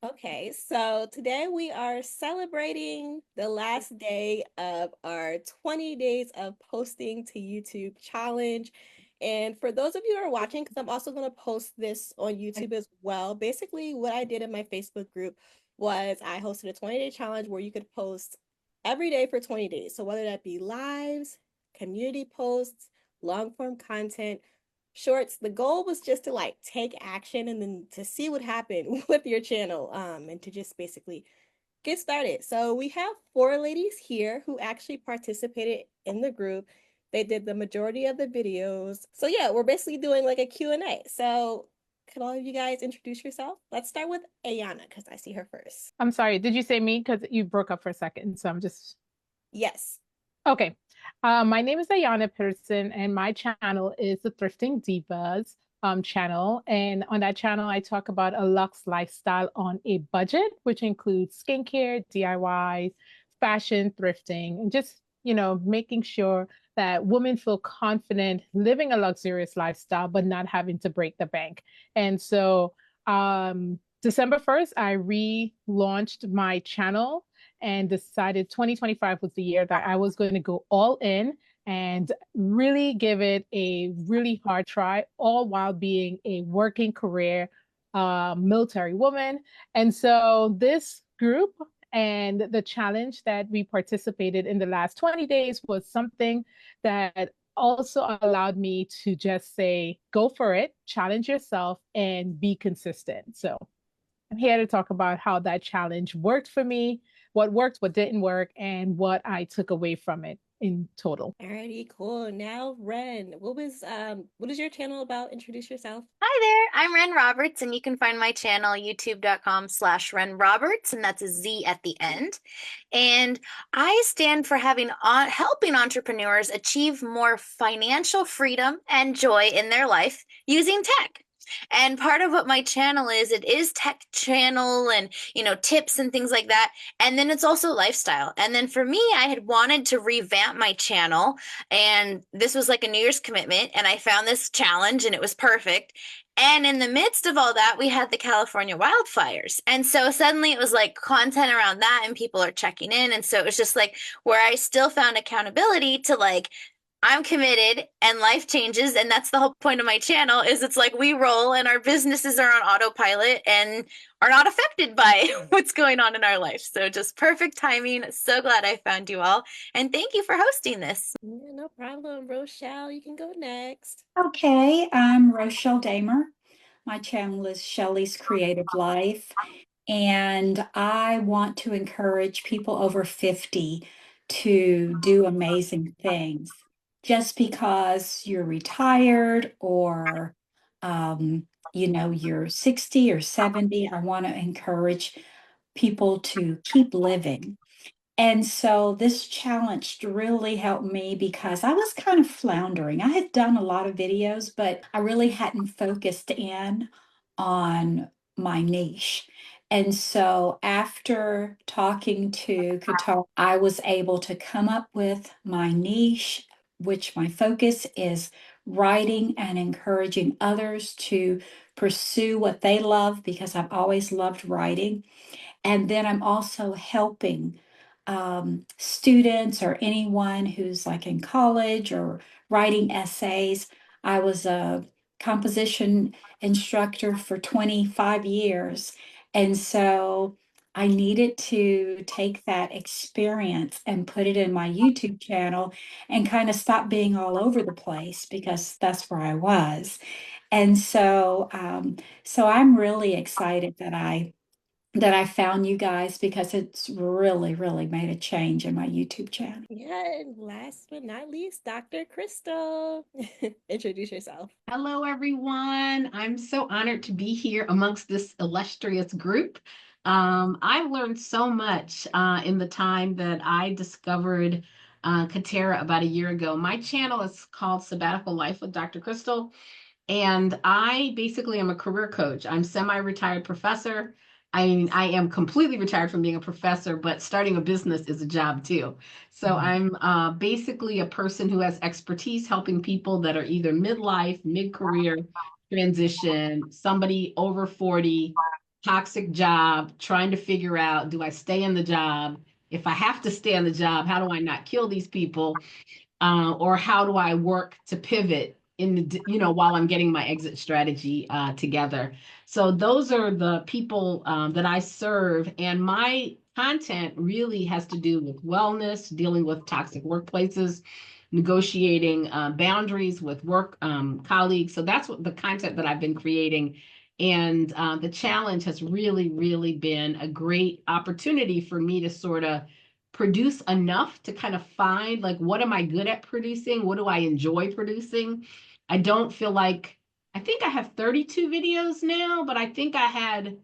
Okay, so today we are celebrating the last day of our 20 days of posting to YouTube challenge. And for those of you who are watching, because I'm also going to post this on YouTube as well, basically what I did in my Facebook group was I hosted a 20-day challenge where you could post every day for 20 days. So whether that be lives, community posts, long form content, shorts, the goal was just to like take action and then to see what happened with your channel and to just basically get started. So we have four ladies here who actually participated in the group. They did the majority of the videos. So yeah, we're basically doing like a Q&A. So could all of you guys introduce yourself? Let's start with Ayana because I see her first. I'm sorry, did you say me? Because you broke up for a second. So I'm just Yes. okay. My name is Ayana Peterson, and my channel is the Thrifting Divas channel. And on that channel, I talk about a luxe lifestyle on a budget, which includes skincare, DIYs, fashion, thrifting, and just, making sure that women feel confident living a luxurious lifestyle, but not having to break the bank. And so, December 1st, I relaunched my channel and decided 2025 was the year that I was going to go all in and really give it a really hard try, all while being a working career military woman. And so this group and the challenge that we participated in the last 20 days was something that also allowed me to just say, go for it, challenge yourself, and be consistent. So I'm here to talk about how that challenge worked for me, what worked, what didn't work, and what I took away from it in total. Alrighty, cool. Now, Ren, what is your channel about? Introduce yourself. Hi there, I'm Ren Roberts, and you can find my channel youtube.com/Ren Roberts, and that's a Z at the end. And I stand for helping entrepreneurs achieve more financial freedom and joy in their life using tech. And part of what my channel is, it is tech channel and, tips and things like that. And then it's also lifestyle. And then for me, I had wanted to revamp my channel, and this was like a New Year's commitment, and I found this challenge and it was perfect. And in the midst of all that, we had the California wildfires. And so suddenly it was like content around that and people are checking in. And so it was just like where I still found accountability to like, I'm committed and life changes. And that's the whole point of my channel is it's like we roll and our businesses are on autopilot and are not affected by what's going on in our life. So just perfect timing. So glad I found you all. And thank you for hosting this. Yeah, no problem. Rochelle, you can go next. Okay, I'm Rochelle Damer. My channel is Shelly's Creative Life, and I want to encourage people over 50 to do amazing things. Just because you're retired or you're 60 or 70, I want to encourage people to keep living. And so this challenge really helped me because I was kind of floundering. I had done a lot of videos, but I really hadn't focused in on my niche. And so after talking to Catara, I was able to come up with my niche, which my focus is writing and encouraging others to pursue what they love because I've always loved writing. And then I'm also helping students or anyone who's like in college or writing essays. I was a composition instructor for 25 years. And so I needed to take that experience and put it in my YouTube channel and kind of stop being all over the place because that's where I was. And so I'm really excited that I found you guys because it's really, really made a change in my YouTube channel. Yeah, and last but not least, Dr. Crystal. Introduce yourself. Hello, everyone. I'm so honored to be here amongst this illustrious group. I've learned so much in the time that I discovered Catara about a year ago. My channel is called Sabbatical Life with Dr. Crystal, and I basically am a career coach. I'm semi-retired professor. I mean, I am completely retired from being a professor, but starting a business is a job too. So I'm basically a person who has expertise helping people that are either midlife, mid-career transition, somebody over 40, toxic job, trying to figure out, do I stay in the job? If I have to stay in the job, how do I not kill these people? Or how do I work to pivot in the, while I'm getting my exit strategy together? So those are the people that I serve, and my content really has to do with wellness, dealing with toxic workplaces, negotiating boundaries with work colleagues. So that's what the content that I've been creating. And the challenge has really, really been a great opportunity for me to sort of produce enough to kind of find, like, what am I good at producing? What do I enjoy producing? I don't feel like, I think I have 32 videos now, but I think I had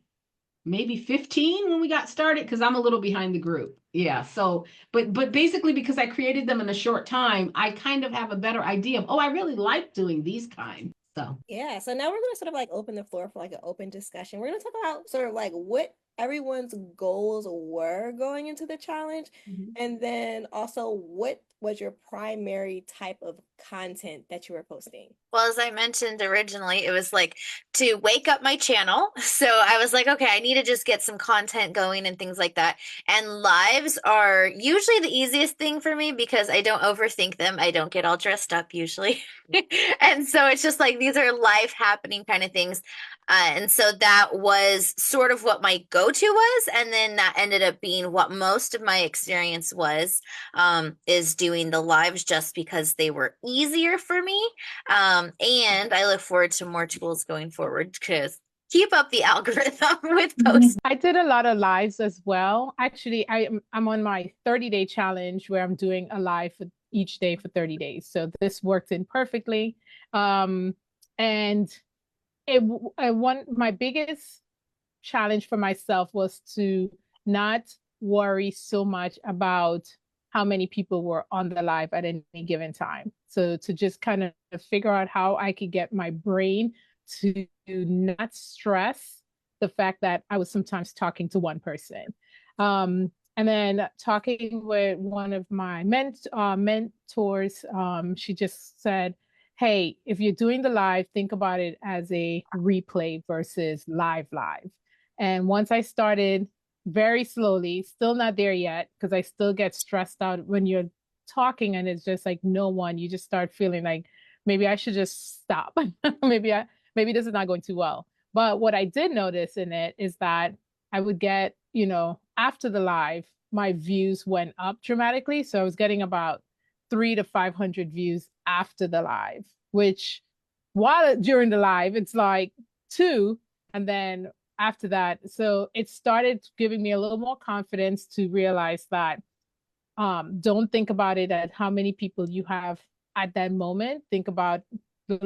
maybe 15 when we got started because I'm a little behind the group. Yeah. So, but basically because I created them in a short time, I kind of have a better idea of, oh, I really like doing these kind. So, Yeah, so now we're going to sort of like open the floor for like an open discussion. We're going to talk about sort of like what everyone's goals were going into the challenge, mhm. and then also what was your primary type of content that you were posting? Well, as I mentioned originally, it was like to wake up my channel. So I was like, okay, I need to just get some content going and things like that. And lives are usually the easiest thing for me because I don't overthink them. I don't get all dressed up usually. And so it's just like these are life happening kind of things. And so that was sort of what my go-to was. And then that ended up being what most of my experience was, is doing the lives just because they were easier for me. And I look forward to more tools going forward because keep up the algorithm with posts. I did a lot of lives as well. Actually, I'm on my 30-day challenge where I'm doing a live for each day for 30 days. So this worked in perfectly. And one my biggest challenge for myself was to not worry so much about how many people were on the live at any given time. So to just kind of figure out how I could get my brain to not stress the fact that I was sometimes talking to one person. And then talking with one of my mentors, she just said, hey, if you're doing the live, think about it as a replay versus live. And once I started very slowly, still not there yet, because I still get stressed out when you're talking and it's just like no one, you just start feeling like maybe I should just stop. maybe this is not going too well. But what I did notice in it is that I would get, after the live, my views went up dramatically. So I was getting about 300 to 500 views after the live, which while during the live, it's like 2. And then after that, so it started giving me a little more confidence to realize that don't think about it at how many people you have at that moment. Think about the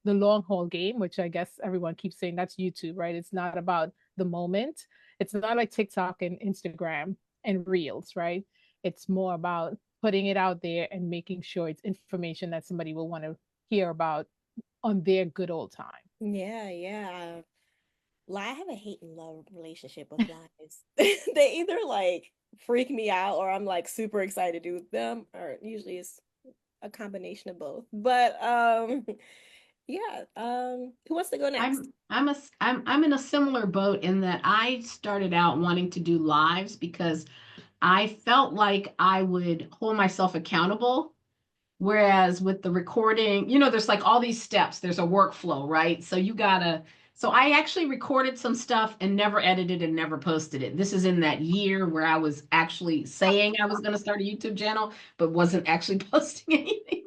long haul game, which I guess everyone keeps saying that's YouTube, right? It's not about the moment. It's not like TikTok and Instagram and Reels, right? It's more about putting it out there and making sure it's information that somebody will want to hear about on their good old time. Yeah. I have a hate and love relationship with lives. They either like freak me out or I'm like super excited to do them, or usually it's a combination of both. But yeah, who wants to go next? I'm in a similar boat in that I started out wanting to do lives because I felt like I would hold myself accountable. Whereas with the recording, there's like all these steps, there's a workflow, right? So I actually recorded some stuff and never edited and never posted it. This is in that year where I was actually saying I was going to start a YouTube channel, but wasn't actually posting anything.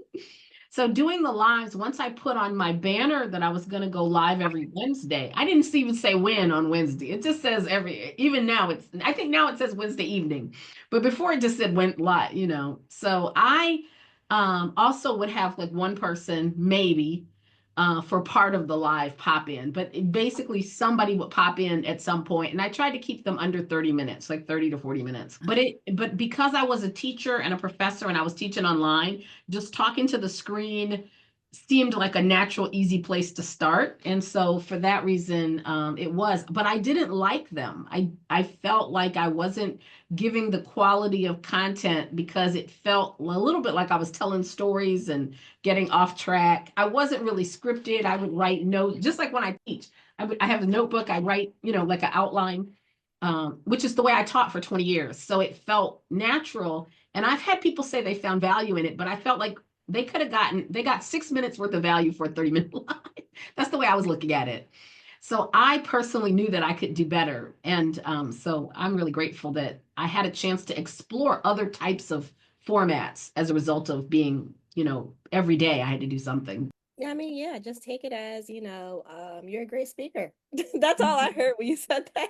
So doing the lives, once I put on my banner that I was going to go live every Wednesday, I didn't even say when on Wednesday. It just says even now I think now it says Wednesday evening, but before it just said went live. So I also would have like one person maybe for part of the live pop in, but basically somebody would pop in at some point, and I tried to keep them under 30 minutes, like 30 to 40 minutes. But because I was a teacher and a professor and I was teaching online, just talking to the screen seemed like a natural, easy place to start. And so for that reason, it was, but I didn't like them. I felt like I wasn't giving the quality of content because it felt a little bit like I was telling stories and getting off track. I wasn't really scripted. I would write notes, just like when I teach. I have a notebook, I write, like an outline, which is the way I taught for 20 years. So it felt natural. And I've had people say they found value in it, but I felt like they got 6 minutes worth of value for a 30-minute live. That's the way I was looking at it. So I personally knew that I could do better. And so I'm really grateful that I had a chance to explore other types of formats as a result of being, every day I had to do something. Yeah, I mean, yeah, just take it as, you're a great speaker. That's all I heard when you said that.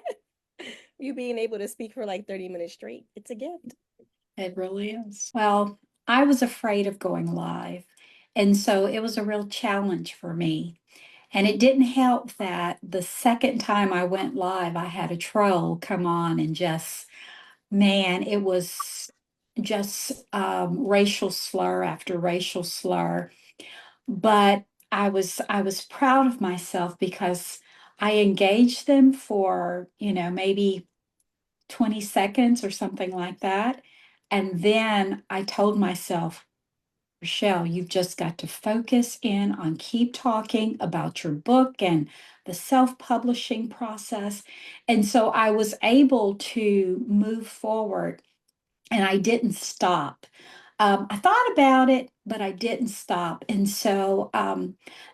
You being able to speak for like 30 minutes straight. It's a gift. It really is. Well, I was afraid of going live. And so it was a real challenge for me. And it didn't help that the second time I went live, I had a troll come on and just, man, it was just racial slur after racial slur. But I was proud of myself because I engaged them for, maybe 20 seconds or something like that. And then I told myself, Rochelle, you've just got to focus in on keep talking about your book and the self-publishing process. And so I was able to move forward and I didn't stop. I thought about it, but I didn't stop. And so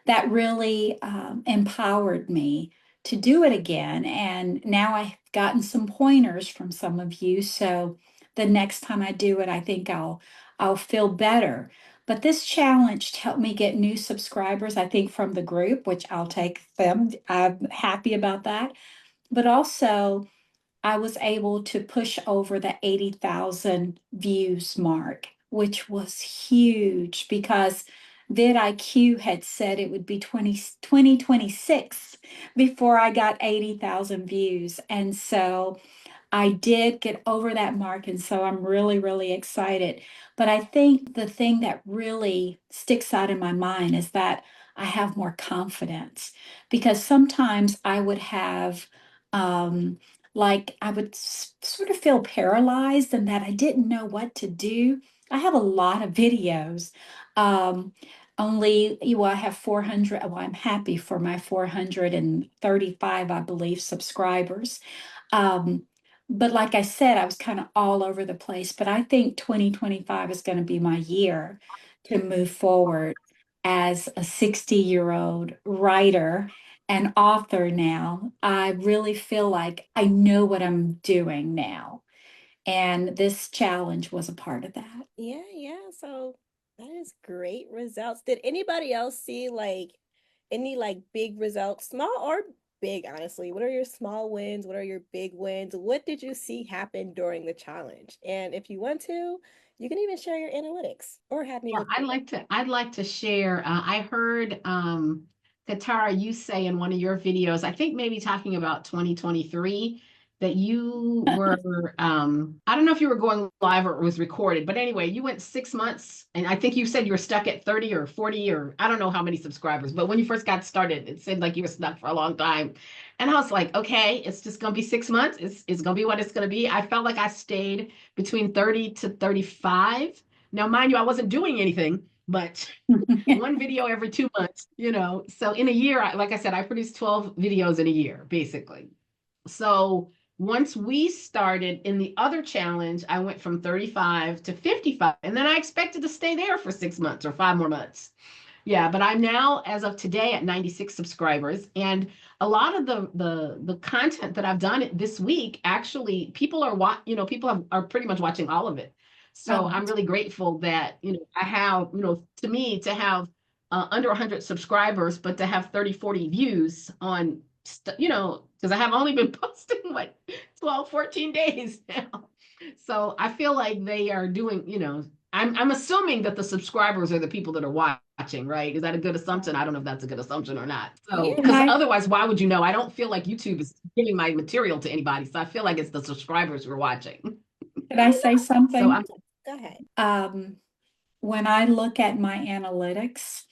that really empowered me to do it again. And now I've gotten some pointers from some of you. So the next time I do it, I think I'll feel better. But this challenge helped me get new subscribers, I think, from the group, which I'll take them. I'm happy about that. But also, I was able to push over the 80,000 views mark, which was huge because vidIQ had said it would be 2026 before I got 80,000 views. And so I did get over that mark. And so I'm really, really excited. But I think the thing that really sticks out in my mind is that I have more confidence because sometimes I would have, like, I would sort of feel paralyzed and that I didn't know what to do. I have a lot of videos. Um, I have 400. Well, I'm happy for my 435, I believe, subscribers. Um, but like I said, I was kind of all over the place. But I think 2025 is going to be my year to move forward as a 60-year-old writer and author now. I really feel like I know what I'm doing now. And this challenge was a part of that. Yeah, yeah. So that is great results. Did anybody else see like any like big results, small or big, honestly? What are your small wins? What are your big wins? What did you see happen during the challenge? And if you want to, you can even share your analytics or have me Yeah, look I'd through them. like to I'd like to share. I heard Catara, you say in one of your videos, I think maybe talking about 2023, that you were I don't know if you were going live or it was recorded, but anyway, you went 6 months and I think you said you were stuck at 30 or 40 or I don't know how many subscribers, but when you first got started, it seemed like you were stuck for a long time. And I was like, okay, it's just gonna be 6 months. It's gonna be what it's gonna be. I felt like I stayed between 30 to 35. Now, mind you, I wasn't doing anything, but one video every 2 months. So in a year, like I said, I produced 12 videos in a year, basically. So once we started in the other challenge, I went from 35 to 55, and then I expected to stay there for 6 months or 5 more months. Yeah, but I'm now, as of today, at 96 subscribers, and a lot of the content that I've done this week, actually, are pretty much watching all of it. So Oh, I'm really grateful that I have to me to have under 100 subscribers, but to have 30, 40 views on because I have only been posting what 12, 14 days now. So I feel like they are doing, I'm assuming that the subscribers are the people that are watching, right? Is that a good assumption? I don't know if that's a good assumption or not. So, Yeah. can because I otherwise, why would you know? I don't feel like YouTube is giving my material to anybody. So I feel like it's the subscribers who are watching. can I say So something? I'm Go ahead. Um, when I look at my analytics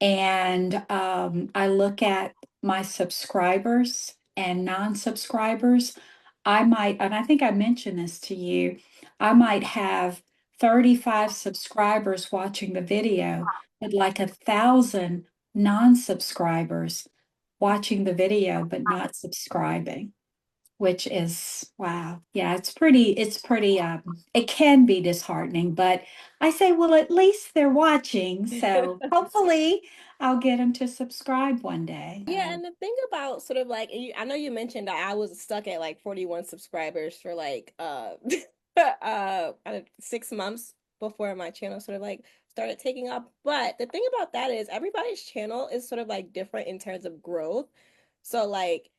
and I look at my subscribers and non-subscribers, I might, and I think I mentioned this to you, I might have 35 subscribers watching the video, but like 1,000 non-subscribers watching the video but not subscribing, which is wow. Yeah, it's pretty it can be disheartening, but I say, well, at least they're watching, so hopefully I'll get them to subscribe one day. Yeah, and the thing about sort of like, I know you mentioned that I was stuck at like 41 subscribers for like 6 months before my channel sort of like started taking off. But the thing about that is everybody's channel is sort of like different in terms of growth. So like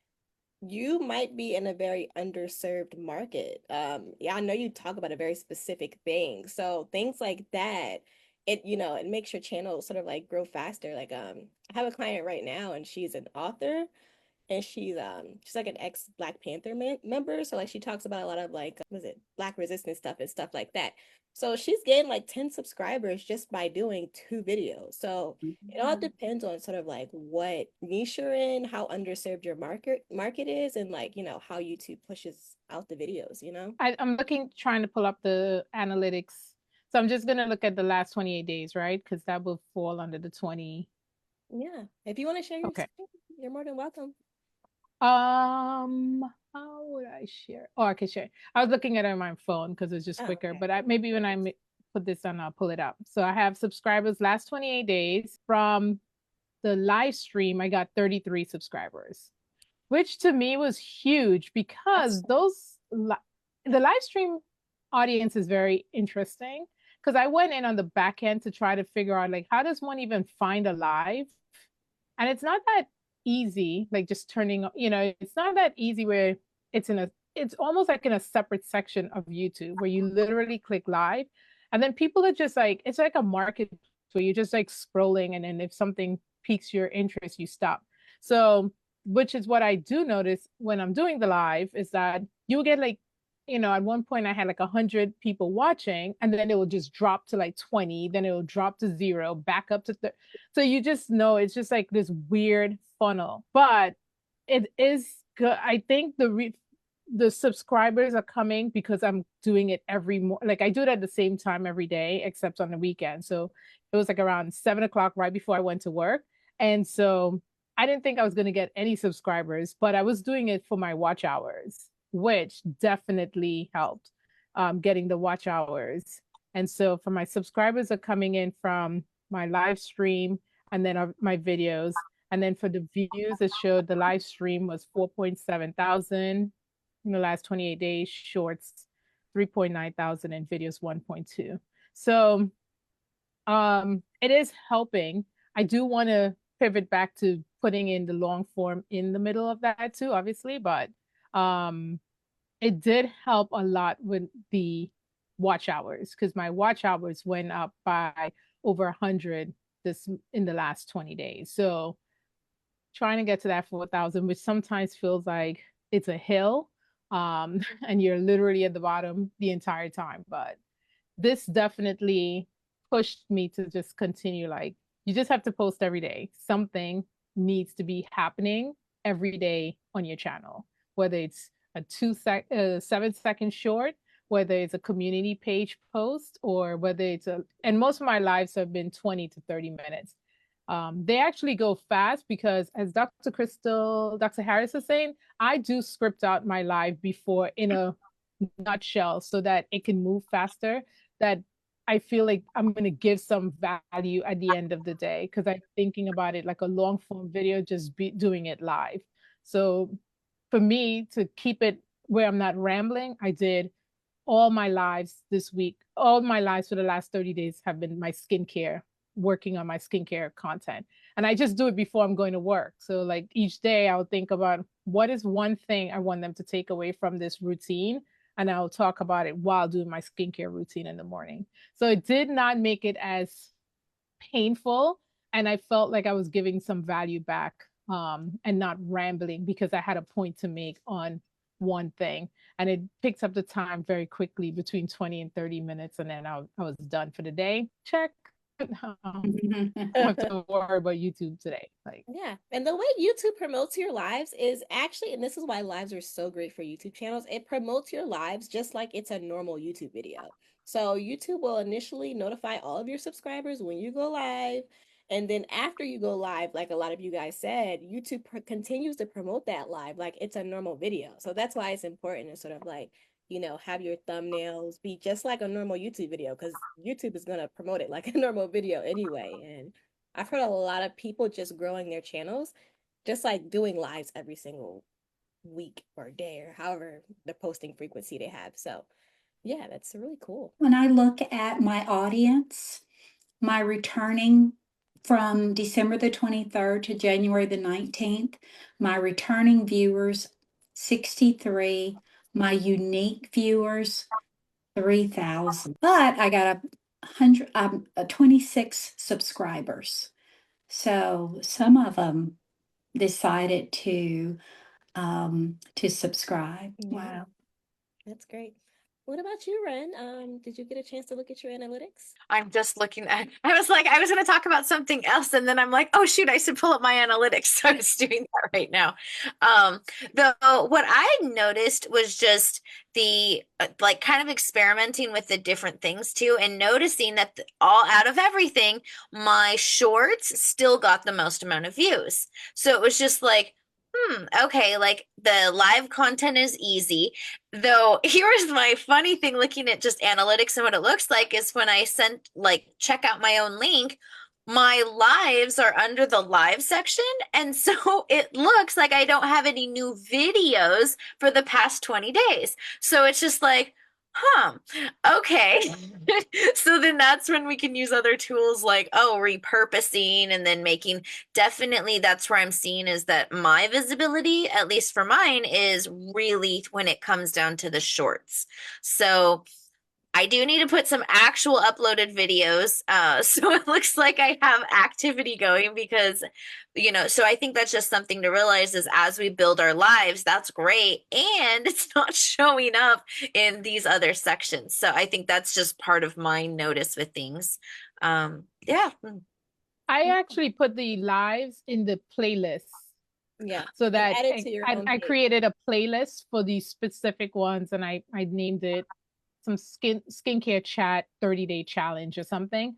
you might be in a very underserved market. Yeah, I know you talk about a very specific thing. So things like that, it makes your channel sort of like grow faster. Like, I have a client right now and she's an author and she's like an ex Black Panther member, so like she talks about a lot of like what is it, Black resistance stuff and stuff like that. So she's getting like 10 subscribers just by doing 2 videos. So it all depends on sort of like what niche you're in, how underserved your market is, and like, how YouTube pushes out the videos. I'm trying to pull up the analytics. So I'm just gonna look at the last 28 days, right? Because that will fall under the 20. Yeah, if you want to share your Okay. screen, you're more than welcome. How would I share? Oh, I can share. I was looking at it on my phone because it's just Oh, quicker. okay. But maybe when put this on, I'll pull it up. So I have subscribers last 28 days. From the live stream, I got 33 subscribers, which to me was huge because the live stream audience is very interesting. Because I went in on the back end to try to figure out like how does one even find a live, and it's not that easy, like just turning, it's not that easy where it's almost like in a separate section of YouTube where you literally click live and then people are just like, it's like a market where you're just like scrolling and then if something piques your interest, you stop. So, which is what I do notice when I'm doing the live is that you get like, at one point I had like 100 people watching and then it will just drop to like 20, then it will drop to 0, back up to 30. So you just know it's just like this weird funnel, but it is good. I think the subscribers are coming because I'm doing it like I do it at the same time every day, except on the weekend. So it was like around 7 o'clock right before I went to work. And so I didn't think I was going to get any subscribers, but I was doing it for my watch hours, which definitely helped getting the watch hours. And so for my subscribers are coming in from my live stream and then my videos. And then for the views, it showed the live stream was 4.7 thousand in the last 28 days, shorts 3.9 thousand, and videos 1.2. So it is helping. I do want to pivot back to putting in the long form in the middle of that too, obviously, but it did help a lot with the watch hours because my watch hours went up by over 100 this in the last 20 days. So trying to get to that 4,000, which sometimes feels like it's a hill, and you're literally at the bottom the entire time. But this definitely pushed me to just continue. Like, you just have to post every day. Something needs to be happening every day on your channel, whether it's a 7-second short, whether it's a community page post, or whether and most of my lives have been 20 to 30 minutes. They actually go fast because, as Dr. Harris is saying, I do script out my live before in a nutshell so that it can move faster, that I feel like I'm going to give some value at the end of the day because I'm thinking about it like a long form video, just doing it live. So for me to keep it where I'm not rambling, I did all my lives this week. All my lives for the last 30 days have been my skincare, working on my skincare content. And I just do it before I'm going to work. So like each day I'll think about what is one thing I want them to take away from this routine. And I'll talk about it while doing my skincare routine in the morning. So it did not make it as painful. And I felt like I was giving some value back, and not rambling because I had a point to make on one thing. And it picks up the time very quickly between 20 and 30 minutes. And then I was done for the day. Check. I have to worry about YouTube today. Like, Yeah. And the way YouTube promotes your lives is actually, and this is why lives are so great for YouTube channels, it promotes your lives just like it's a normal YouTube video. So YouTube will initially notify all of your subscribers when you go live, And then after you go live, like a lot of you guys said, YouTube continues to promote that live like it's a normal video. So that's why it's important to sort of like, you know, have your thumbnails be just like a normal YouTube video, because YouTube is going to promote it like a normal video anyway. And I've heard a lot of people just growing their channels, just like doing lives every single week or day or however the posting frequency they have. So yeah, that's really cool. When I look at my audience, my returning from December the 23rd to January the 19th, my returning viewers, 63, my unique viewers, 3,000. But I got 26 subscribers. So some of them decided to subscribe. Wow. That's great. What about you, Ren? Did you get a chance to look at your analytics? I'm just looking at, I was like, I was going to talk about something else. And then I'm like, oh, shoot, I should pull up my analytics. So I was doing that right now. Though what I noticed was just the like kind of experimenting with the different things too, and noticing that all out of everything, my shorts still got the most amount of views. So it was just like, okay, like the live content is easy. Though here's my funny thing looking at just analytics and what it looks like is when I sent like check out my own link, my lives are under the live section. And so it looks like I don't have any new videos for the past 20 days. So it's just like, okay. So then that's when we can use other tools like, repurposing and then making, definitely that's where I'm seeing is that my visibility, at least for mine, is really when it comes down to the shorts. So I do need to put some actual uploaded videos. So it looks like I have activity going because, so I think that's just something to realize is as we build our lives, that's great. And it's not showing up in these other sections. So I think that's just part of my notice with things. Yeah. I actually put the lives in the playlists. Yeah. So that add it to your own I page. created a playlist for these specific ones and I named it some skincare chat 30-day challenge or something.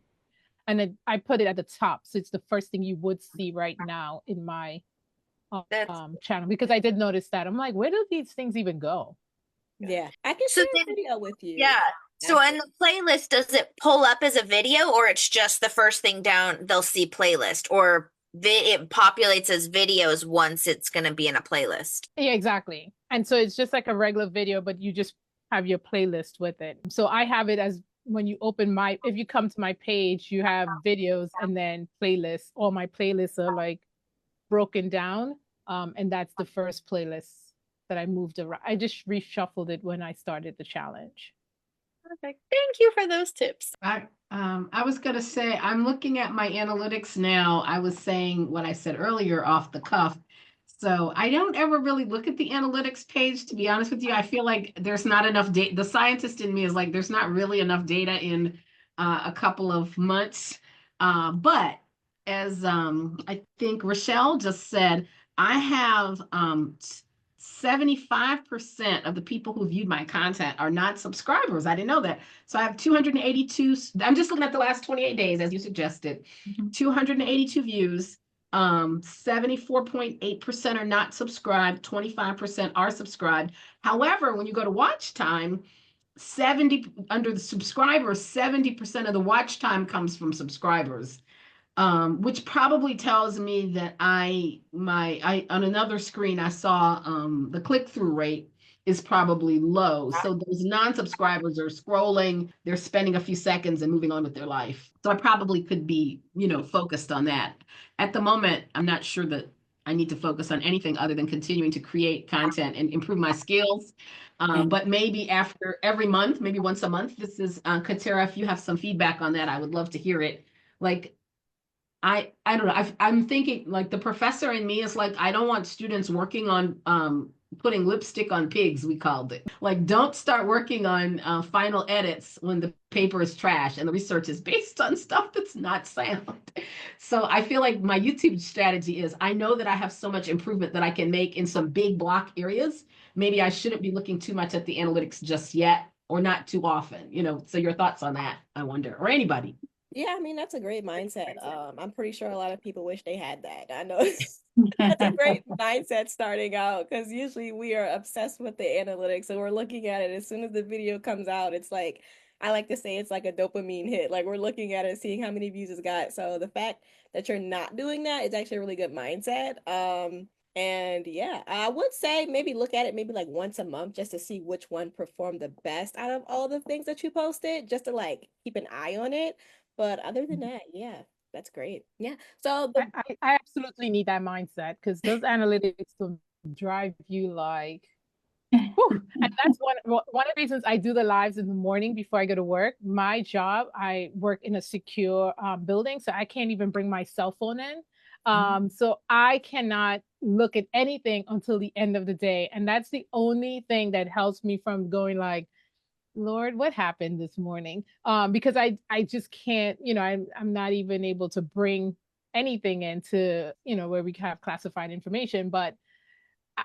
And then I put it at the top. So it's the first thing you would see right now in my channel, because I did notice that. I'm like, where do these things even go? Yeah. I can So share then, a video with you. yeah. So in the playlist, does it pull up as a video or it's just the first thing down, they'll see playlist, or it populates as videos once it's going to be in a playlist? Yeah, exactly. And so it's just like a regular video, but you just have your playlist with it. So I have it as when you open if you come to my page, you have videos and then playlists. All my playlists are like broken down. And that's the first playlist that I moved around. I just reshuffled it when I started the challenge. Perfect. Thank you for those tips. I was going to say, I'm looking at my analytics now. I was saying what I said earlier off the cuff. So I don't ever really look at the analytics page, to be honest with you. I feel like there's not enough data. The scientist in me is like, there's not really enough data in a couple of months. But as I think Rochelle just said, I have 75% of the people who viewed my content are not subscribers. I didn't know that. So I have 282. I'm just looking at the last 28 days, as you suggested. 282 views. 74.8% are not subscribed. 25% are subscribed. However, when you go to watch time, under the subscribers, 70% of the watch time comes from subscribers. Which probably tells me that on another screen, I saw the click-through rate is probably low. So those non-subscribers are scrolling, they're spending a few seconds and moving on with their life. So I probably could be, focused on that. At the moment, I'm not sure that I need to focus on anything other than continuing to create content and improve my skills. But maybe after every month, maybe once a month, this is Catara, if you have some feedback on that, I would love to hear it. Like, I don't know. I'm thinking like the professor in me is like, I don't want students working on putting lipstick on pigs, we called it. Like, don't start working on final edits when the paper is trash and the research is based on stuff that's not sound. So I feel like my YouTube strategy is, I know that I have so much improvement that I can make in some big block areas. Maybe I shouldn't be looking too much at the analytics just yet, or not too often, So your thoughts on that, I wonder, or anybody. Yeah, I mean, that's a great mindset. I'm pretty sure a lot of people wish they had that. I know that's a great mindset starting out because usually we are obsessed with the analytics and we're looking at it as soon as the video comes out. It's like, I like to say it's like a dopamine hit. Like we're looking at it, seeing how many views it's got. So the fact that you're not doing that is actually a really good mindset. And yeah, I would say maybe look at it maybe like once a month just to see which one performed the best out of all the things that you posted, just to like keep an eye on it. But other than that, yeah, that's great. Yeah. So I, the I, I absolutely need that mindset because those analytics will drive you like, whew. And that's one of the reasons I do the lives in the morning before I go to work. My job, I work in a secure building, so I can't even bring my cell phone in. So I cannot look at anything until the end of the day, and that's the only thing that helps me from going like, Lord, what happened this morning? Because I just can't, I'm not even able to bring anything into, where we have classified information, but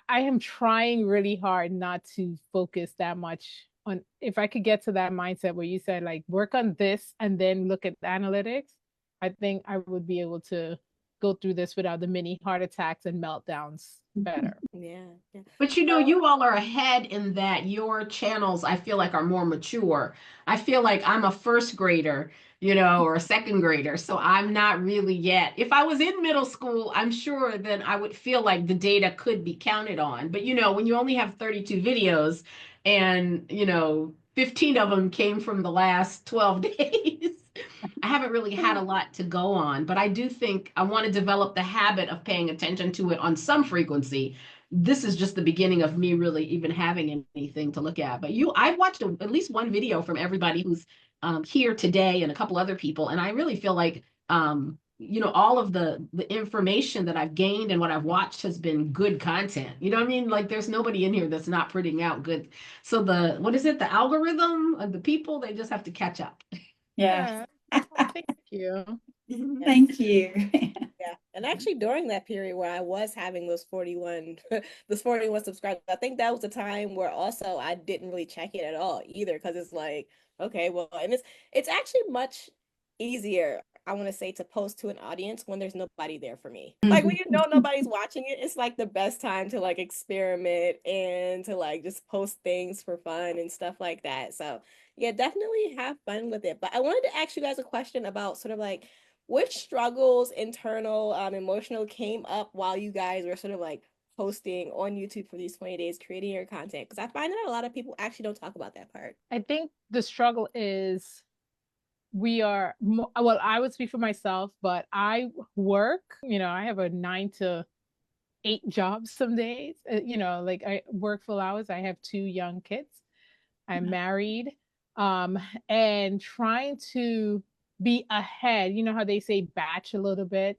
I am trying really hard not to focus that much on. If I could get to that mindset where you said like work on this and then look at the analytics, I think I would be able to go through this without the mini heart attacks and meltdowns better. yeah, yeah. But you know, you all are ahead in that your channels, I feel like, are more mature. I feel like I'm a first grader, or a second grader. So I'm not really yet. If I was in middle school, I'm sure then I would feel like the data could be counted on. But when you only have 32 videos and, 15 of them came from the last 12 days, I haven't really had a lot to go on. But I do think I want to develop the habit of paying attention to it on some frequency. This is just the beginning of me really even having anything to look at. But I've watched at least one video from everybody who's here today and a couple other people, and I really feel like all of the information that I've gained and what I've watched has been good content. You know what I mean? Like there's nobody in here that's not putting out good. So what is it? The algorithm of the people, they just have to catch up. Yeah. Yeah. Thank you. Yes. Thank you. Yeah. And actually during that period where I was having those 41 those 41 subscribers, I think that was the time where also I didn't really check it at all either because it's like, okay, well, and it's actually much easier, I want to say, to post to an audience when there's nobody there for me. Like when you know nobody's watching it, it's like the best time to like experiment and to like just post things for fun and stuff like that. So, yeah, definitely have fun with it. But I wanted to ask you guys a question about sort of like which struggles, internal, emotional, came up while you guys were sort of like posting on YouTube for these 20 days, creating your content? Because I find that a lot of people actually don't talk about that part. I think the struggle is well, I would speak for myself, but I work, I have a 9 to 8 job some days. Like I work full hours. I have 2 young kids. I'm married. Um, and trying to be ahead, you know how they say batch a little bit.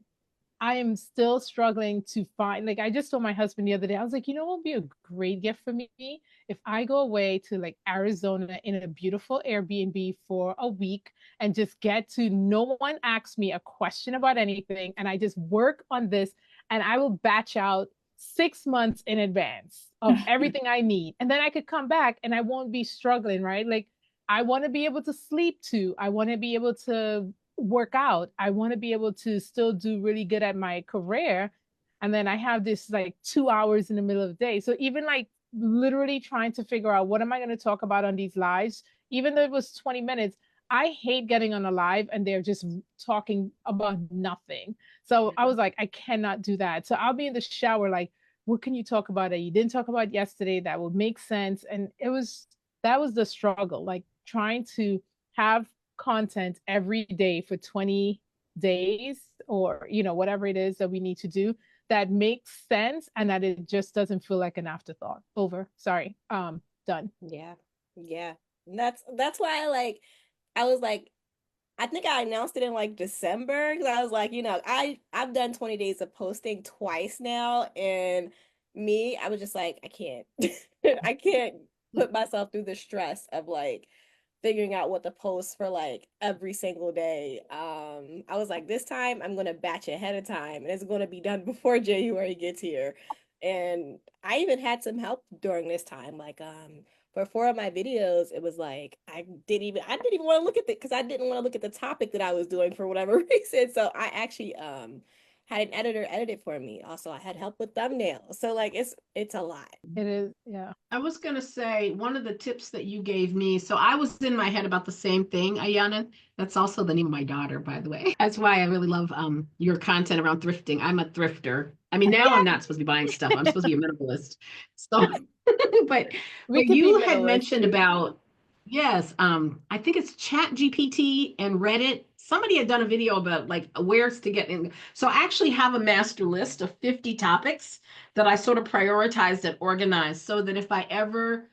I am still struggling to find, like, I just told my husband the other day, I was like, what would be a great gift for me if I go away to like Arizona in a beautiful Airbnb for a week and just get to no one asks me a question about anything. And I just work on this and I will batch out 6 months in advance of everything I need. And then I could come back and I won't be struggling, right? Like, I want to be able to sleep too. I want to be able to work out. I want to be able to still do really good at my career. And then I have this like 2 hours in the middle of the day. So even like literally trying to figure out what am I going to talk about on these lives, even though it was 20 minutes, I hate getting on a live and they're just talking about nothing. So I was like, I cannot do that. So I'll be in the shower, like, what can you talk about that you didn't talk about yesterday that would make sense? And that was the struggle, like trying to have content every day for 20 days or whatever it is that we need to do that makes sense and that it just doesn't feel like an afterthought. Over. Sorry. Done. Yeah. Yeah. And that's why I was like, I think I announced it in like December because I was like, I've done 20 days of posting twice now, and I was just like, I can't, I can't put myself through the stress of like figuring out what to post for like every single day. I was like, this time I'm gonna batch ahead of time, and it's gonna be done before January gets here. And I even had some help during this time, like for 4 of my videos, it was like I didn't even want to look at it because I didn't want to look at the topic that I was doing for whatever reason. So I actually had an editor edit it for me. Also, I had help with thumbnails. So like it's a lot. It is, yeah. I was going to say one of the tips that you gave me. So I was in my head about the same thing, Ayana. That's also the name of my daughter, by the way. That's why I really love your content around thrifting. I'm a thrifter. I mean, now I'm not supposed to be buying stuff. I'm supposed to be a minimalist. So, but We what could be you had minimalist mentioned too. about, yes, I think it's Chat GPT and Reddit. Somebody had done a video about like where's to get in. So I actually have a master list of 50 topics that I sort of prioritized and organized so that if I ever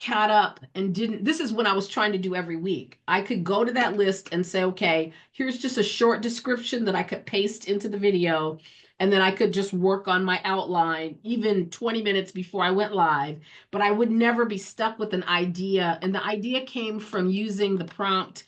caught up and didn't, this is when I was trying to do every week, I could go to that list and say, okay, here's just a short description that I could paste into the video. And then I could just work on my outline even 20 minutes before I went live. But I would never be stuck with an idea. And the idea came from using the prompt,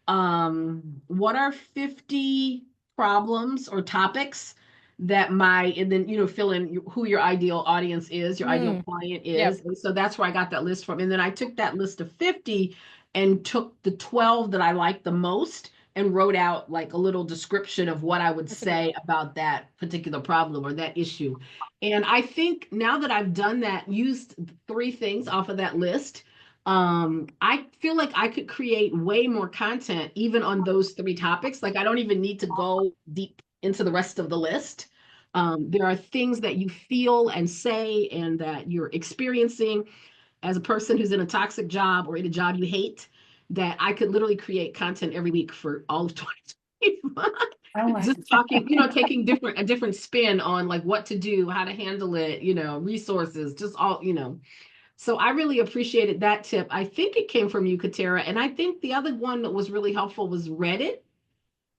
what are 50 problems or topics that and then, fill in who your ideal audience is, your ideal client Yep. is. And so that's where I got that list from. And then I took that list of 50 and took the 12 that I liked the most and wrote out like a little description of what I would That's a good. say about that particular problem or that issue. And I think now that I've done that, used 3 things off of that list, I feel like I could create way more content even on those 3 topics. Like I don't even need to go deep into the rest of the list. There are things that you feel and say and that you're experiencing as a person who's in a toxic job or in a job you hate, that I could literally create content every week for all of 2025. I like Just talking, taking a different spin on like what to do, how to handle it, resources, just all, So I really appreciated that tip. I think it came from you, Catara. And I think the other one that was really helpful was Reddit.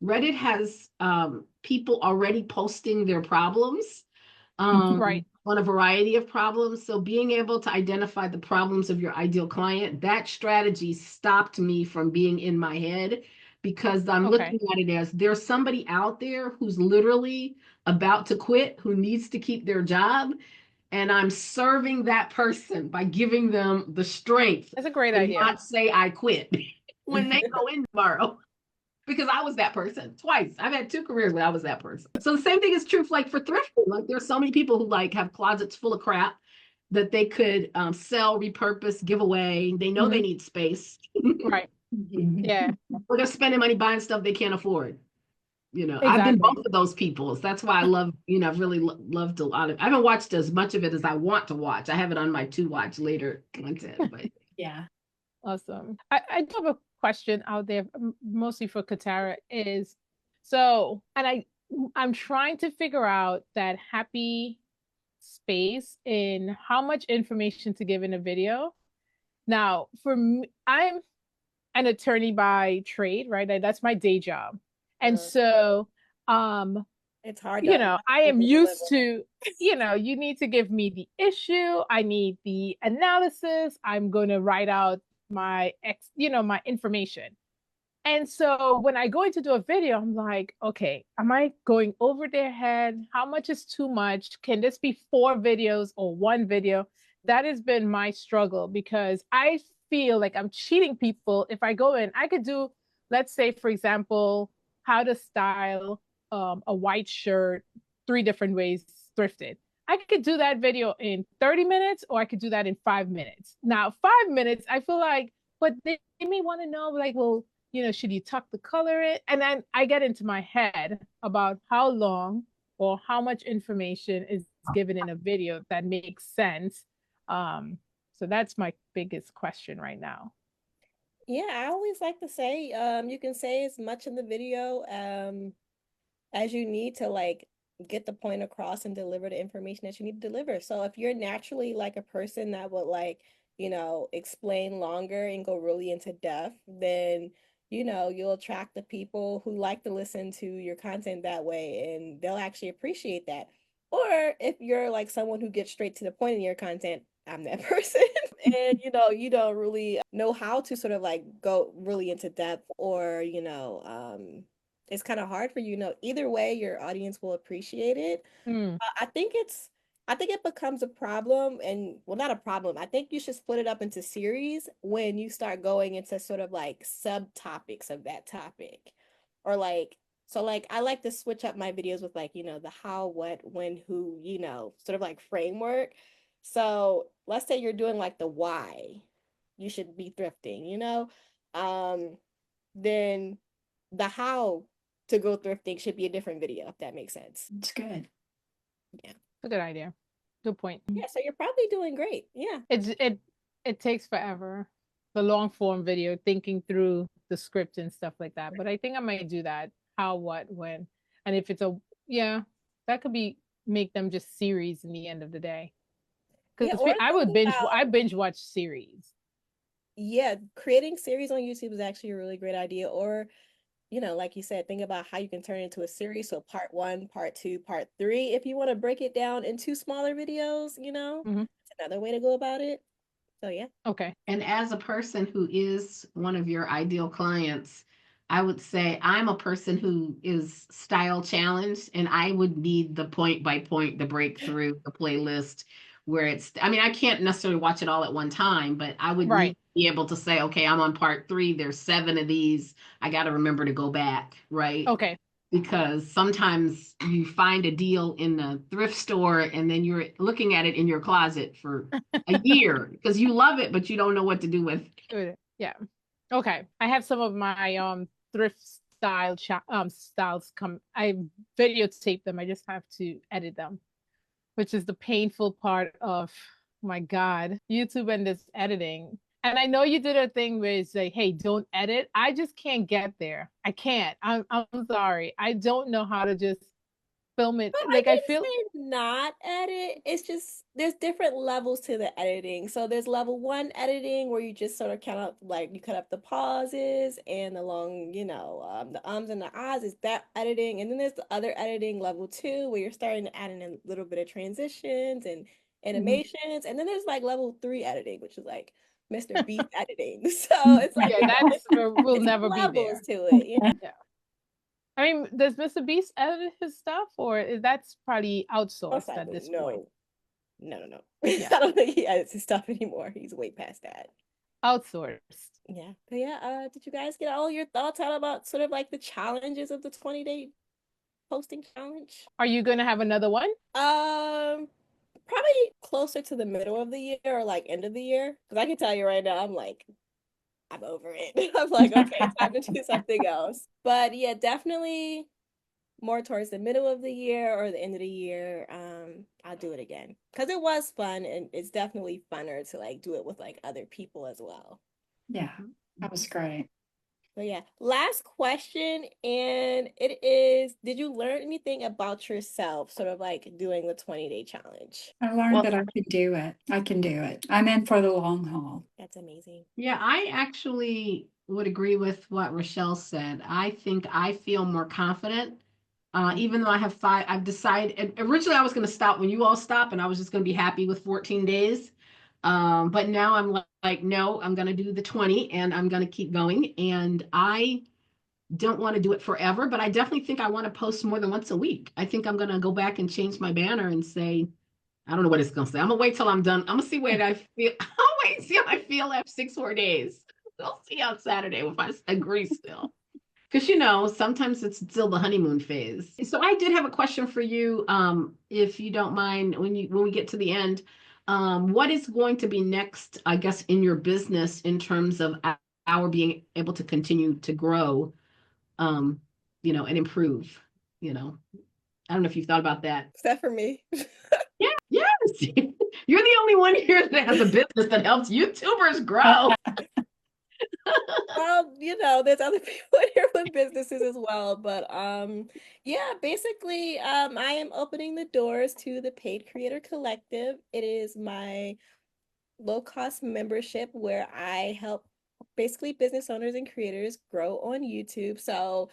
Reddit has people already posting their problems Right. on a variety of problems. So being able to identify the problems of your ideal client, that strategy stopped me from being in my head because I'm Okay. looking at it as there's somebody out there who's literally about to quit, who needs to keep their job. And I'm serving that person by giving them the strength That's a great to idea. not say I quit when they go in tomorrow. Because I was that person twice. I've had 2 careers where I was that person. So the same thing is true for, like for thrifting. Like there's so many people who like have closets full of crap that they could sell, repurpose, give away. They know they need space. Right. Yeah, But they're spending money buying stuff they can't afford. I've been exactly. both of those people. So that's why I love, I've really loved a lot of, I haven't watched as much of it as I want to watch. I have it on my to watch later content, but yeah. Awesome. I do have a question out there, mostly for Katara, is so, and I'm trying to figure out that happy space in how much information to give in a video. Now, for me, I'm an attorney by trade, right? That's my day job. And so, um, It's hard to I am people used deliver. to, you need to give me the issue. I need the analysis. I'm going to write out my information. And so when I go in to do a video, I'm like, okay, am I going over their head? How much is too much? Can this be 4 videos or 1 video? That has been my struggle because I feel like I'm cheating people if I go in. I could do, let's say, for example, how to style a white shirt 3 different ways thrifted. I could do that video in 30 minutes or I could do that in 5 minutes. Now, 5 minutes, I feel like, but they may want to know, like, well, should you tuck the color in? And then I get into my head about how long or how much information is given in a video that makes sense. So that's my biggest question right now. Yeah, I always like to say, you can say as much in the video, as you need to like get the point across and deliver the information that you need to deliver. So if you're naturally like a person that would like, explain longer and go really into depth, then you'll attract the people who like to listen to your content that way and they'll actually appreciate that. Or if you're like someone who gets straight to the point in your content, I'm that person. And you don't really know how to sort of like go really into depth or, it's kind of hard for you. Either way, your audience will appreciate it. Hmm. I think I think it becomes a problem, and well, not a problem. I think you should split it up into series when you start going into sort of like subtopics of that topic. Or like, so like I like to switch up my videos with like, the how, what, when, who, sort of like framework. So let's say you're doing like the why you should be thrifting. Um, then the how to go thrifting should be a different video, if that makes sense. It's good. Yeah. A good idea. Good point. Yeah, so you're probably doing great. Yeah. It takes forever. The long form video, thinking through the script and stuff like that. But I think I might do that. How, what, when. And if it's yeah, that could be make them just series in the end of the day. Yeah, Because or I would think I about, binge watch series. yeah, creating series on YouTube is actually a really great idea. Or, like you said, think about how you can turn it into a series. So part one, part two, part three. If you want to break it down into smaller videos, Mhm. it's another way to go about it. So yeah. Okay. And as a person who is one of your ideal clients, I would say I'm a person who is style challenged, and I would need the point by point, the breakthrough, the playlist where I mean, I can't necessarily watch it all at one time, but I would need Right. to be able to say, okay, I'm on part three, there's 7 of these. I got to remember to go back, right? Okay. Because sometimes you find a deal in the thrift store and then you're looking at it in your closet for a year because you love it, but you don't know what to do with. Good. Yeah. Okay. I have some of my thrift styles come. I videotape them. I just have to edit them, which is the painful part of, my God, YouTube and this editing. And I know you did a thing where it's like, hey, don't edit. I just can't get there. I can't. I'm sorry. I don't know how to just film it. But I Like I didn't feel say not edit. It's just there's different levels to the editing. So there's level one editing where you just sort of count out like you cut up the pauses and the long, the ums and the ahs is that editing. And then there's the other editing level two where you're starting to add in a little bit of transitions and Mhm. animations. And then there's like level three editing, which is like Mr. Beast editing. So it's like yeah, that's where we'll it's never be levels there. to it. Yeah. Yeah. I mean, does Mr. Beast edit his stuff, or is that's probably Most outsourced at likely, this point? no. No. Yeah, I don't think he edits his stuff anymore. He's way past that. outsourced. Yeah. But yeah, did you guys get all your thoughts out about sort of like the challenges of the 20-day posting challenge? Are you going to have another one? Probably closer to the middle of the year or like end of the year. Because I can tell you right now, I'm over it. I'm like, okay, time to do something else. But yeah, definitely more towards the middle of the year or the end of the year, I'll do it again because it was fun and it's definitely funner to like do it with like other people as well. Yeah, that was great. But yeah, last question, and it is: did you learn anything about yourself, sort of like doing the 20-day challenge? I learned Well, that I can do it. I can do it. I'm in for the long haul. That's amazing. yeah, I actually would agree with what Rochelle said. I think I feel more confident. Even though I have 5, I've decided originally I was going to stop when you all stop and I was just going to be happy with 14 days. But now I'm like, no, I'm going to do the 20 and I'm going to keep going. And I don't want to do it forever, but I definitely think I want to post more than once a week. I think I'm going to go back and change my banner and say, I don't know what it's going to say. I'm going to wait till I'm done. I'm going to see what I feel. I'll wait and see how I feel after 6 more days. We'll see on Saturday if I agree still. Because sometimes it's still the honeymoon phase. So I did have a question for you, if you don't mind, when we get to the end. What is going to be next, I guess, in your business in terms of our being able to continue to grow, and improve? I don't know if you've thought about that. Is that for me? Yeah, yes. You're the only one here that has a business that helps YouTubers grow. There's other people in here with businesses as well, but yeah, basically, I am opening the doors to the Paid Creator Collective. It is my low-cost membership where I help basically business owners and creators grow on YouTube. So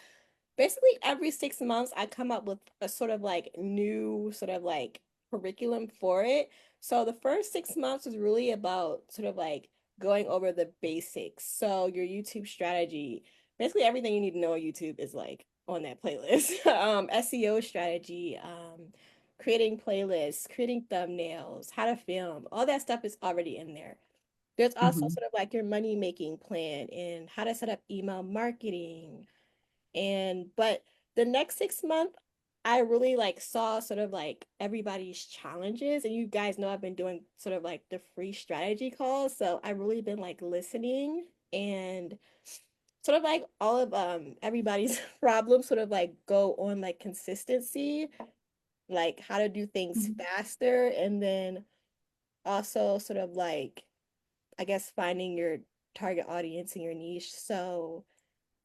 basically every 6 months I come up with a sort of like new sort of like curriculum for it. So the first 6 months was really about sort of like going over the basics. So your YouTube strategy, basically everything you need to know on YouTube is like on that playlist. SEO strategy, creating playlists, creating thumbnails, how to film, all that stuff is already in there. There's also Mhm. sort of like your money making plan and how to set up email marketing. But the next 6 months, I really like saw sort of like everybody's challenges. And you guys know I've been doing sort of like the free strategy calls. So I've really been like listening and sort of like all of everybody's problems sort of like go on like consistency, like how to do things Mhm. faster, and then also sort of like I guess finding your target audience and your niche. So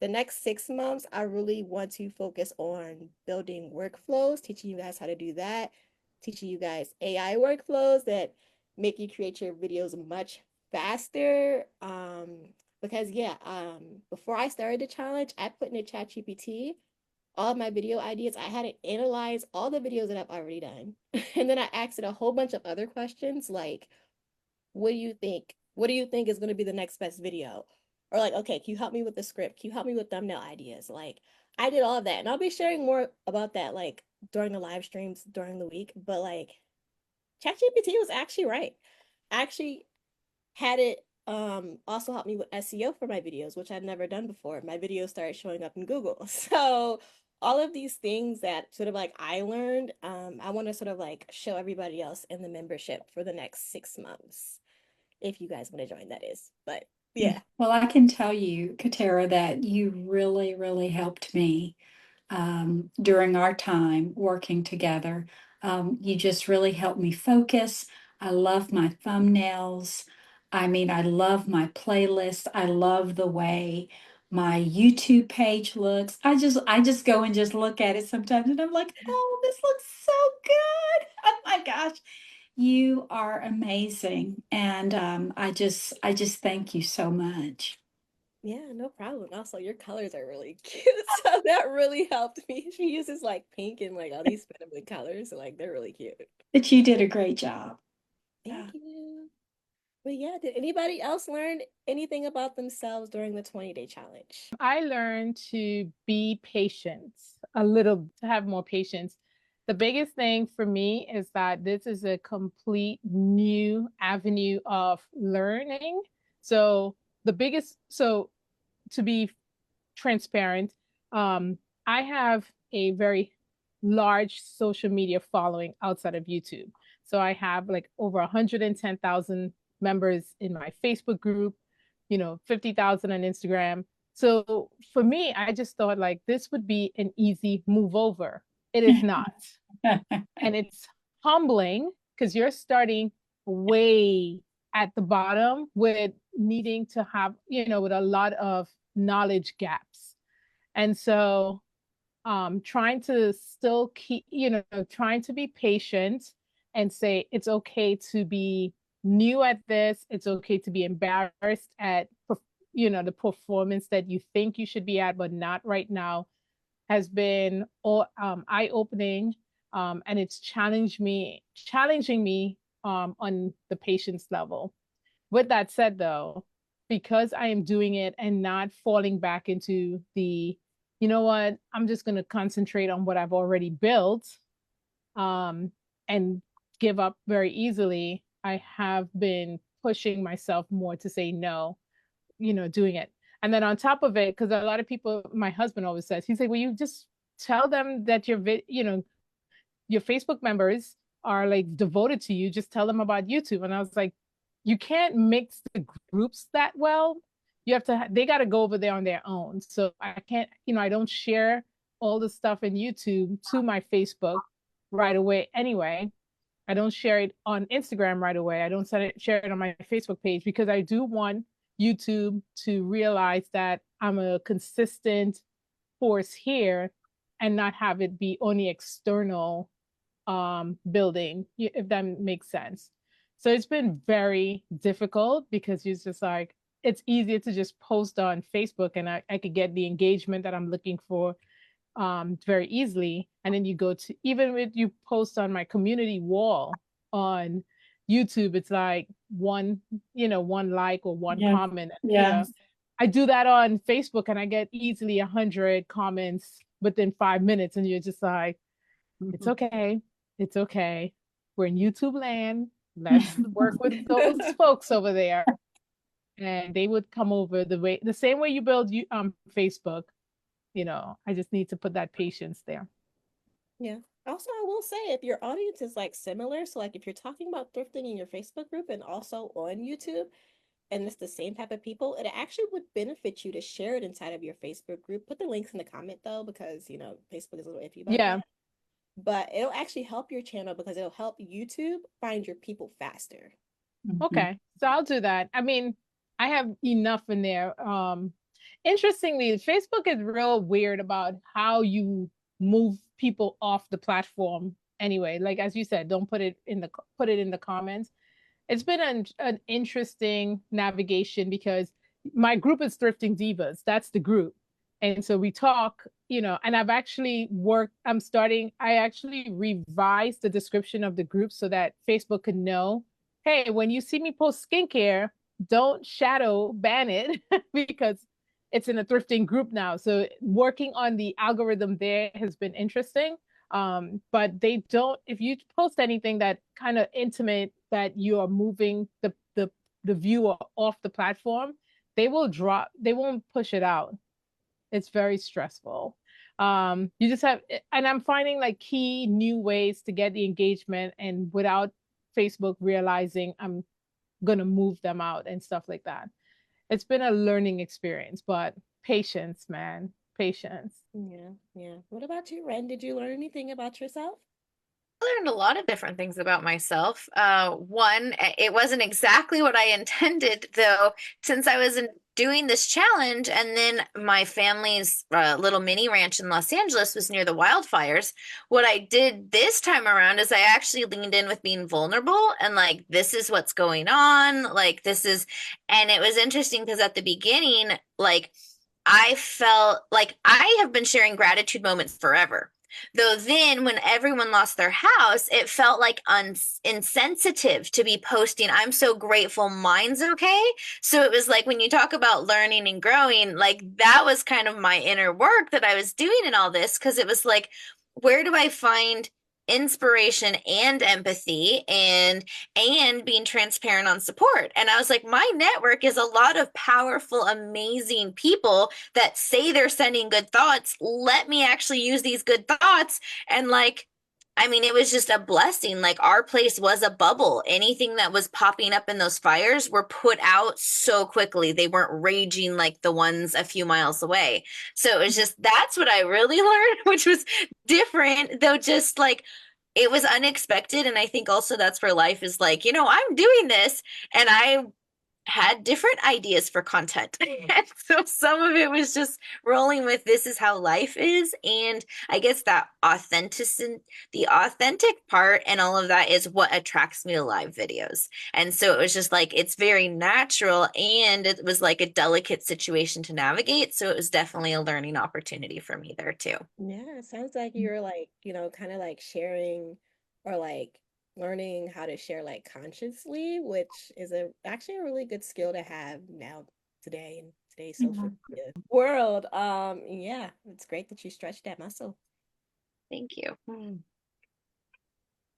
the next 6 months, I really want to focus on building workflows, teaching you guys how to do that, teaching you guys AI workflows that make you create your videos much faster. Because yeah, before I started the challenge, I put in a chat GPT all of my video ideas. I had it analyze all the videos that I've already done. And then I asked it a whole bunch of other questions like, what do you think? What do you think is going to be the next best video? Or like, okay, can you help me with the script? Can you help me with thumbnail ideas? Like, I did all of that, and I'll be sharing more about that like during the live streams during the week. But like, ChatGPT was actually right. I actually had it also help me with SEO for my videos, which I'd never done before. My videos started showing up in Google. So all of these things that sort of like I learned, I want to sort of like show everybody else in the membership for the next 6 months if you guys want to join, that is. But yeah. Well, I can tell you, Katara, that you really, really helped me during our time working together. You just really helped me focus. I love my thumbnails. I mean, I love my playlist. I love the way my YouTube page looks. I just go and just look at it sometimes and I'm like, oh, this looks so good. Oh my gosh. You are amazing. And I just thank you so much. Yeah, no problem. Also, your colors are really cute. So that really helped me. She uses like pink and like all these spinning colors. So like they're really cute. But you did a great job. Yeah. Thank you. But yeah, did anybody else learn anything about themselves during the 20-day challenge? I learned to be patient, a little, to have more patience. The biggest thing for me is that this is a complete new avenue of learning. So, so to be transparent, I have a very large social media following outside of YouTube. So I have like over 110,000 members in my Facebook group, 50,000 on Instagram. So for me, I just thought like this would be an easy move over. It is not. And it's humbling because you're starting way at the bottom with needing to have, with a lot of knowledge gaps. And so trying to still keep, trying to be patient and say it's okay to be new at this. It's okay to be embarrassed at, the performance that you think you should be at, but not right now, has been all eye-opening. And it's challenging me on the patience level. With that said, though, because I am doing it and not falling back into you know what, I'm just going to concentrate on what I've already built, and give up very easily, I have been pushing myself more to say no, doing it. And then on top of it, because a lot of people, my husband always says, he said, well, you just tell them that your Facebook members are like devoted to you. Just tell them about YouTube. And I was like, you can't mix the groups that well. You have to, they got to go over there on their own. So I can't, I don't share all the stuff in YouTube to my Facebook right away anyway. I don't share it on Instagram right away. I don't share it on my Facebook page because I do want YouTube to realize that I'm a consistent force here and not have it be only external building, if that makes sense. So it's been very difficult because it's just like it's easier to just post on Facebook and I could get the engagement that I'm looking for very easily. And then you go to, even if you post on my community wall on YouTube, it's like one like or one Yeah. comment. Yeah. I do that on Facebook and I get easily 100 comments within 5 minutes, and you're just like, it's okay. It's okay. We're in YouTube land. Let's work with those folks over there. And they would come over the same way you build Facebook. I just need to put that patience there. Yeah. Also, I will say if your audience is like similar, so like if you're talking about thrifting in your Facebook group and also on YouTube, and it's the same type of people, it actually would benefit you to share it inside of your Facebook group. Put the links in the comment though, because Facebook is a little iffy about Yeah. that. But it'll actually help your channel because it'll help YouTube find your people faster. Okay. So I'll do that. I mean, I have enough in there. Interestingly, Facebook is real weird about how you move people off the platform anyway. Like as you said, don't put it in the comments. It's been an interesting navigation because my group is Thrifting Divas. That's the group. And so we talk, and I actually revised the description of the group so that Facebook could know, hey, when you see me post skincare, don't shadow ban it because it's in a thrifting group now. So working on the algorithm there has been interesting. But they don't, if you post anything that kind of intimate that you are moving the viewer off the platform, they won't push it out. It's very stressful. You just have, and I'm finding like key new ways to get the engagement and without Facebook realizing I'm gonna move them out and stuff like that. It's been a learning experience, but patience, man, patience. Yeah, yeah. What about you, Ren? Did you learn anything about yourself? I learned a lot of different things about myself. One, it wasn't exactly what I intended, though, since I was doing this challenge, and then my family's little mini ranch in Los Angeles was near the wildfires. What I did this time around is I actually leaned in with being vulnerable and like, this is what's going on. Like, and it was interesting because at the beginning, like, I felt like I have been sharing gratitude moments forever. Though then, when everyone lost their house, it felt like insensitive to be posting, I'm so grateful mine's okay. So it was like when you talk about learning and growing, like that was kind of my inner work that I was doing in all this, because it was like, where do I find inspiration and empathy and being transparent on support? And I was like, my network is a lot of powerful, amazing people that say they're sending good thoughts. Let me actually use these good thoughts. And like, I mean, it was just a blessing. Like, our place was a bubble. Anything that was popping up in those fires were put out so quickly. They weren't raging like the ones a few miles away. So it was just, that's what I really learned, which was different, though, just like, it was unexpected. And I think also that's where life is like, I'm doing this, and I had different ideas for content. And so some of it was just rolling with, this is how life is. And I guess that the authentic part and all of that is what attracts me to live videos. And so it was just like, it's very natural, and it was like a delicate situation to navigate. So it was definitely a learning opportunity for me there too. Yeah, it sounds like you're like, kind of like sharing or like learning how to share like consciously, which is actually a really good skill to have now today in today's social media world. Yeah, it's great that you stretched that muscle. Thank you.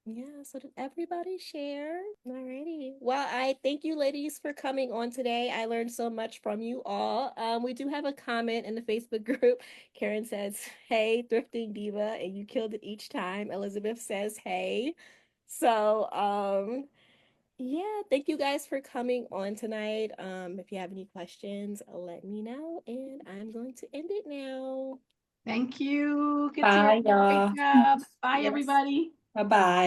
Yeah, so did everybody share? Alrighty. Well, I thank you ladies for coming on today. I learned so much from you all. We do have a comment in the Facebook group. Karen says, "Hey, Thrifting Diva," and you killed it each time. Elizabeth says, "Hey." So, yeah, thank you guys for coming on tonight. If you have any questions, let me know, and I'm going to end it now. Thank you, Bye, Catara. Great y'all. job. Bye, Yes. everybody. Bye-bye.